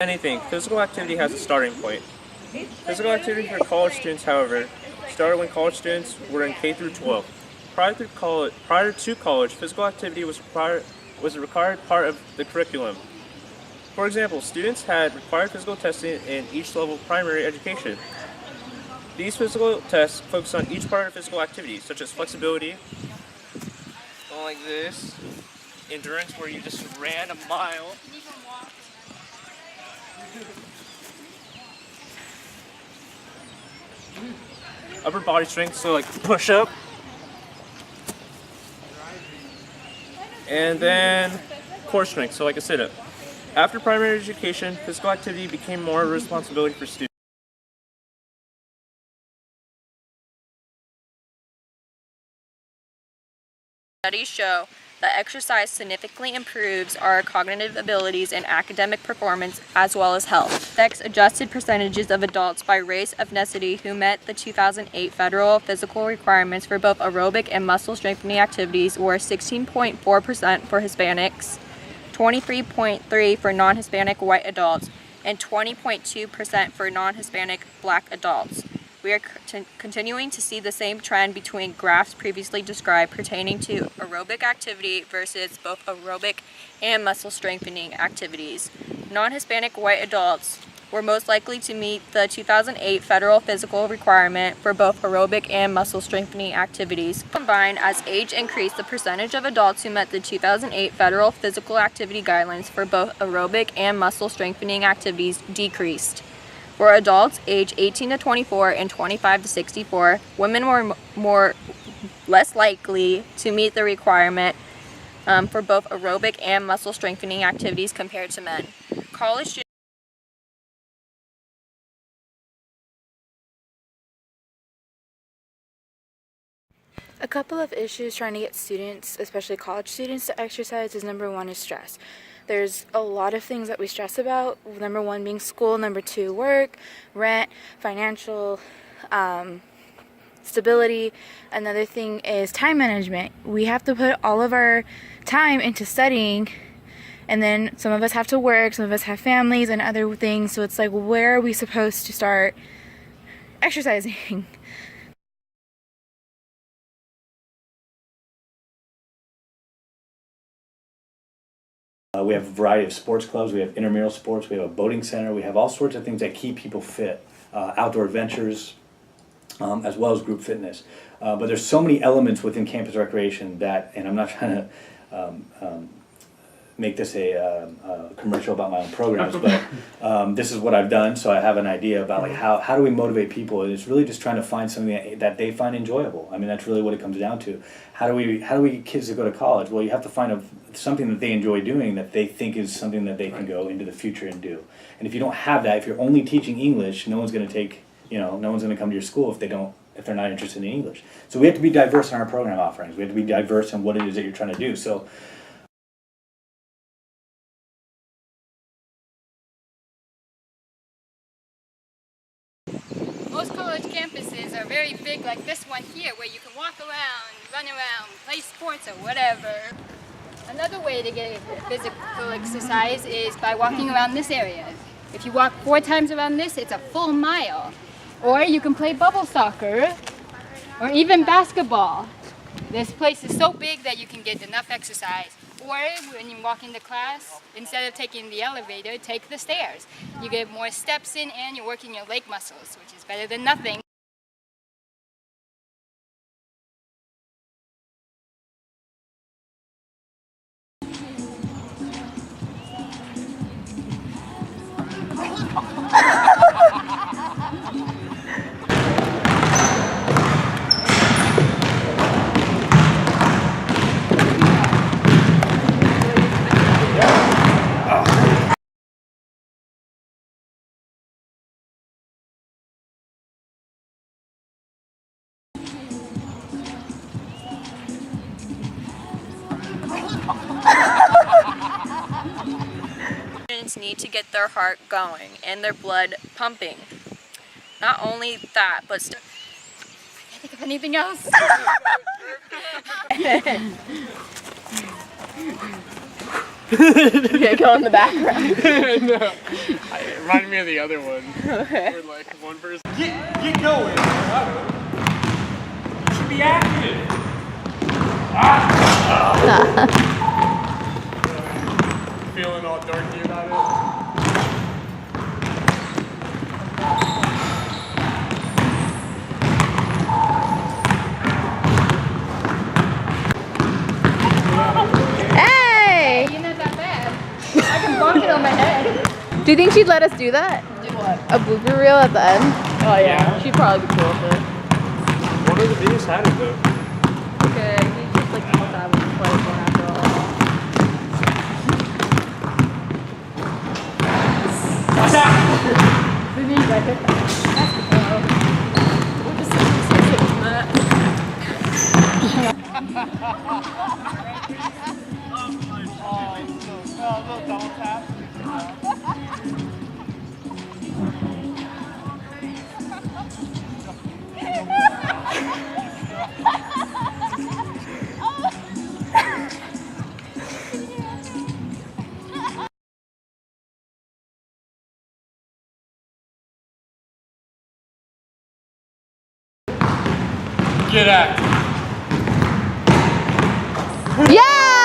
Anything, physical activity has a starting point. Physical activity for college students, however, started when college students were in K through 12. Prior to college, physical activity was a required part of the curriculum. For example, students had required physical testing in each level of primary education. These physical tests focus on each part of physical activity, such as flexibility, going like this, endurance where you just ran a mile, upper body strength, so like push up, and then core strength, so like a sit up. After primary education, physical activity became more a responsibility for students. Studies show that exercise significantly improves our cognitive abilities and academic performance as well as health. Adjusted percentages of adults by race ethnicity who met the 2008 federal physical requirements for both aerobic and muscle strengthening activities were 16.4% for Hispanics, 23.3% for non-Hispanic white adults, and 20.2% for non-Hispanic black adults. We are continuing to see the same trend between graphs previously described pertaining to aerobic activity versus both aerobic and muscle strengthening activities. Non-Hispanic white adults were most likely to meet the 2008 federal physical requirement for both aerobic and muscle strengthening activities. Combined, as age increased, the percentage of adults who met the 2008 federal physical activity guidelines for both aerobic and muscle strengthening activities decreased. For adults aged 18 to 24 and 25 to 64, women were less likely to meet the requirement for both aerobic and muscle strengthening activities compared to men. College students A couple of issues trying to get students, especially college students, to exercise is number one is stress. There's a lot of things that we stress about. Number one being school, number two work, rent, financial stability. Another thing is time management. We have to put all of our time into studying, and then some of us have to work, some of us have families and other things. So it's like, where are we supposed to start exercising? We have a variety of sports clubs, we have intramural sports, we have a boating center, we have all sorts of things that keep people fit, outdoor adventures, as well as group fitness. But there's so many elements within campus recreation that, and I'm not trying to make this a commercial about my own programs, but this is what I've done, so I have an idea about like how do we motivate people. And it's really just trying to find something that they find enjoyable. I mean, that's really what it comes down to. How do we get kids to go to college? Well, you have to find something that they enjoy doing, that they think is something that they can go into the future and do. And if you don't have that, if you're only teaching English, no one's going to come to your school if they're not interested in English. So we have to be diverse in our program offerings. We have to be diverse in what it is that you're trying to do. So most college campuses are very big, like this one here, where you can walk around, run around, play sports or whatever. Another way to get physical exercise is by walking around this area. If you walk 4 times around this, it's a full mile. Or you can play bubble soccer, or even basketball. This place is so big that you can get enough exercise. Or when you walk into class, instead of taking the elevator, take the stairs. You get more steps in and you're working your leg muscles, which is better than nothing. students need to get their heart going and their blood pumping. Not only that, but Can't think of anything else. Okay, go in the background. No. It reminded me of the other one. Okay. Where like one person. Get going. You should be active. Feeling all dorky about it. Hey! You're not that bad. I can bonk it on my head. Do you think she'd let us do that? Do what? A blooper reel at the end? Oh Yeah. She'd probably be cool with it. One of the videos had it though. Okay, we just like to have it play one after all. The knees right there. Get active. Yeah!